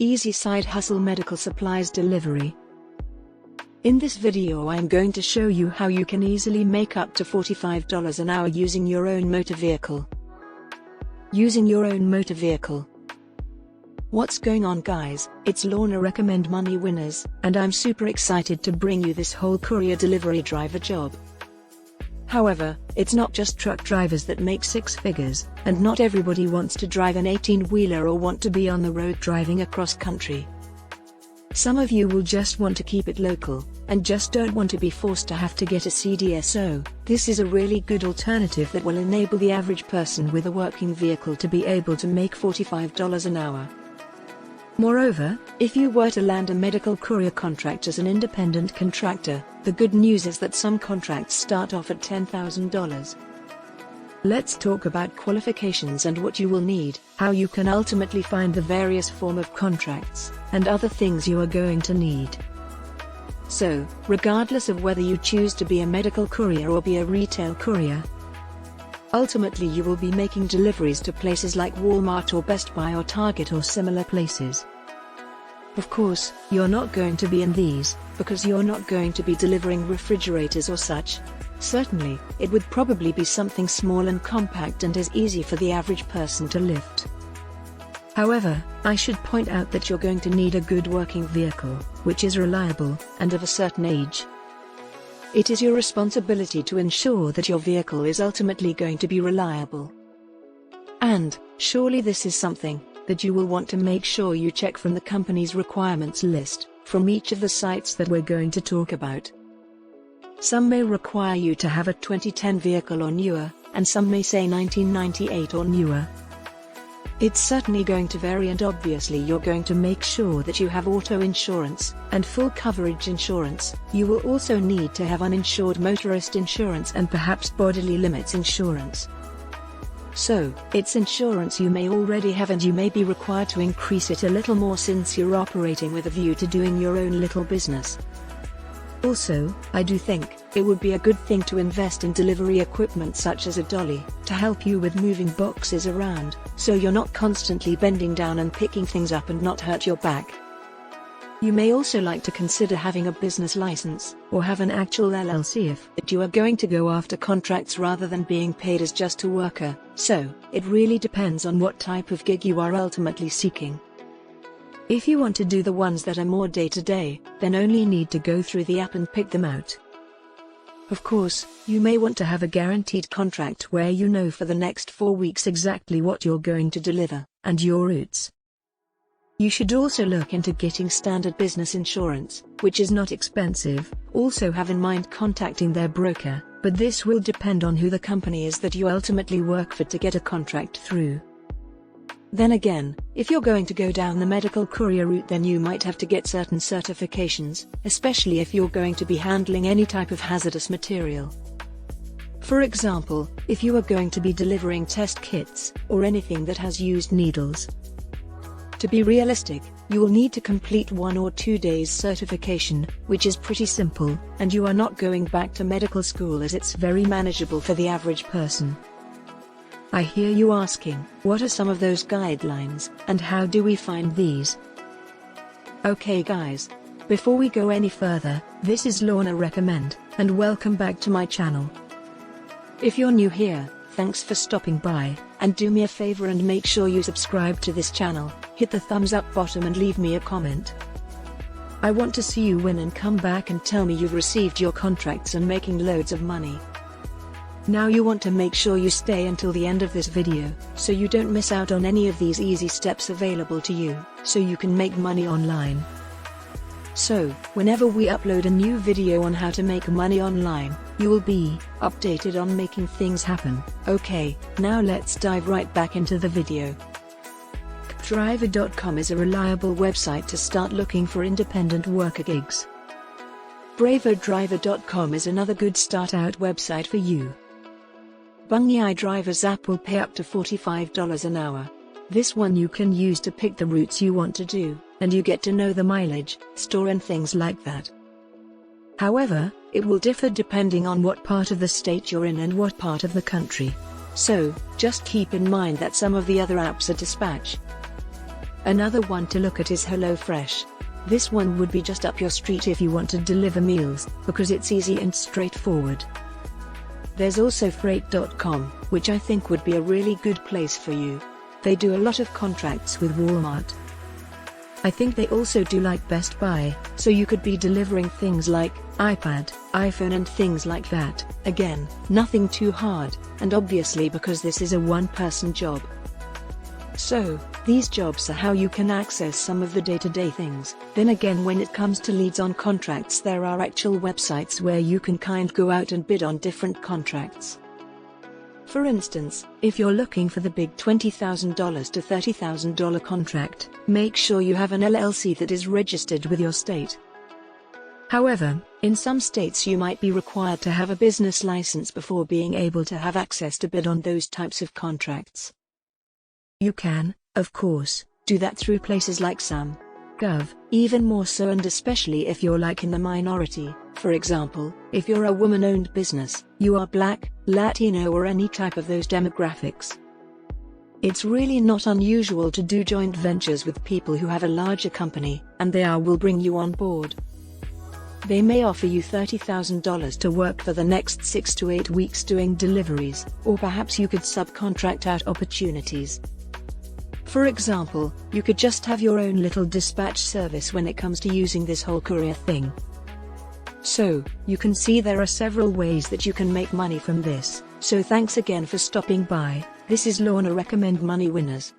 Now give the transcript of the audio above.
Easy side hustle medical supplies delivery. In this video I am going to show you how you can easily make up to $45 an hour using your own motor vehicle. Using your own motor vehicle. What's going on, guys? It's Lorna Recommend Money Winners, and I'm super excited to bring you this whole courier delivery driver job. However, it's not just truck drivers that make six figures, and not everybody wants to drive an 18-wheeler or want to be on the road driving across country. Some of you will just want to keep it local, and just don't want to be forced to have to get a CDSO. This is a really good alternative that will enable the average person with a working vehicle to be able to make $45 an hour. Moreover, if you were to land a medical courier contract as an independent contractor, the good news is that some contracts start off at $10,000. Let's talk about qualifications and what you will need, how you can ultimately find the various form of contracts, and other things you are going to need. So, regardless of whether you choose to be a medical courier or be a retail courier, ultimately you will be making deliveries to places like Walmart or Best Buy or Target or similar places. Of course, you're not going to be in these, because you're not going to be delivering refrigerators or such. Certainly, it would probably be something small and compact and as easy for the average person to lift. However, I should point out that you're going to need a good working vehicle, which is reliable, and of a certain age. It is your responsibility to ensure that your vehicle is ultimately going to be reliable. And, surely this is something that you will want to make sure you check from the company's requirements list, from each of the sites that we're going to talk about. Some may require you to have a 2010 vehicle or newer, and some may say 1998 or newer. It's certainly going to vary, and obviously you're going to make sure that you have auto insurance, and full coverage insurance. You will also need to have uninsured motorist insurance and perhaps bodily limits insurance. So, it's insurance you may already have, and you may be required to increase it a little more since you're operating with a view to doing your own little business. Also, I do think it would be a good thing to invest in delivery equipment such as a dolly, to help you with moving boxes around, so you're not constantly bending down and picking things up and not hurt your back. You may also like to consider having a business license, or have an actual LLC if you are going to go after contracts rather than being paid as just a worker. So, it really depends on what type of gig you are ultimately seeking. If you want to do the ones that are more day-to-day, then only need to go through the app and pick them out. Of course, you may want to have a guaranteed contract where you know for the next 4 weeks exactly what you're going to deliver, and your routes. You should also look into getting standard business insurance, which is not expensive. Also have in mind contacting their broker, but this will depend on who the company is that you ultimately work for to get a contract through. Then again, if you're going to go down the medical courier route, then you might have to get certain certifications, especially if you're going to be handling any type of hazardous material. For example, if you are going to be delivering test kits, or anything that has used needles. To be realistic, you will need to complete 1 or 2 days certification, which is pretty simple, and you are not going back to medical school, as it's very manageable for the average person. I hear you asking, what are some of those guidelines, and how do we find these? Okay guys, before we go any further, this is Lorna Recommend, and welcome back to my channel. If you're new here, thanks for stopping by, and do me a favor and make sure you subscribe to this channel, hit the thumbs up button and leave me a comment. I want to see you win and come back and tell me you've received your contracts and making loads of money. Now you want to make sure you stay until the end of this video, so you don't miss out on any of these easy steps available to you, so you can make money online. So, whenever we upload a new video on how to make money online, you will be updated on making things happen. Okay, now let's dive right back into the video. Driver.com is a reliable website to start looking for independent worker gigs. BraverDriver.com is another good start-out website for you. Bungi Drivers app will pay up to $45 an hour. This one you can use to pick the routes you want to do, and you get to know the mileage, store and things like that. However, it will differ depending on what part of the state you're in and what part of the country. So, just keep in mind that some of the other apps are dispatch. Another one to look at is HelloFresh. This one would be just up your street if you want to deliver meals, because it's easy and straightforward. There's also Freight.com, which I think would be a really good place for you. They do a lot of contracts with Walmart. I think they also do like Best Buy, so you could be delivering things like iPad, iPhone and things like that. Again, nothing too hard, and obviously because this is a one-person job. So, these jobs are how you can access some of the day-to-day things. Then again, when it comes to leads on contracts, there are actual websites where you can go out and bid on different contracts. For instance, if you're looking for the big $20,000 to $30,000 contract, make sure you have an LLC that is registered with your state. However, in some states you might be required to have a business license before being able to have access to bid on those types of contracts. You can, of course, do that through places like SAM.gov, even more so, and especially if you're in the minority. For example, if you're a woman-owned business, you are Black, Latino or any type of those demographics. It's really not unusual to do joint ventures with people who have a larger company, and they will bring you on board. They may offer you $30,000 to work for the next 6 to 8 weeks doing deliveries, or perhaps you could subcontract out opportunities. For example, you could just have your own little dispatch service when it comes to using this whole courier thing. So, you can see there are several ways that you can make money from this. So thanks again for stopping by. This is Lorna Recommend Money Winners.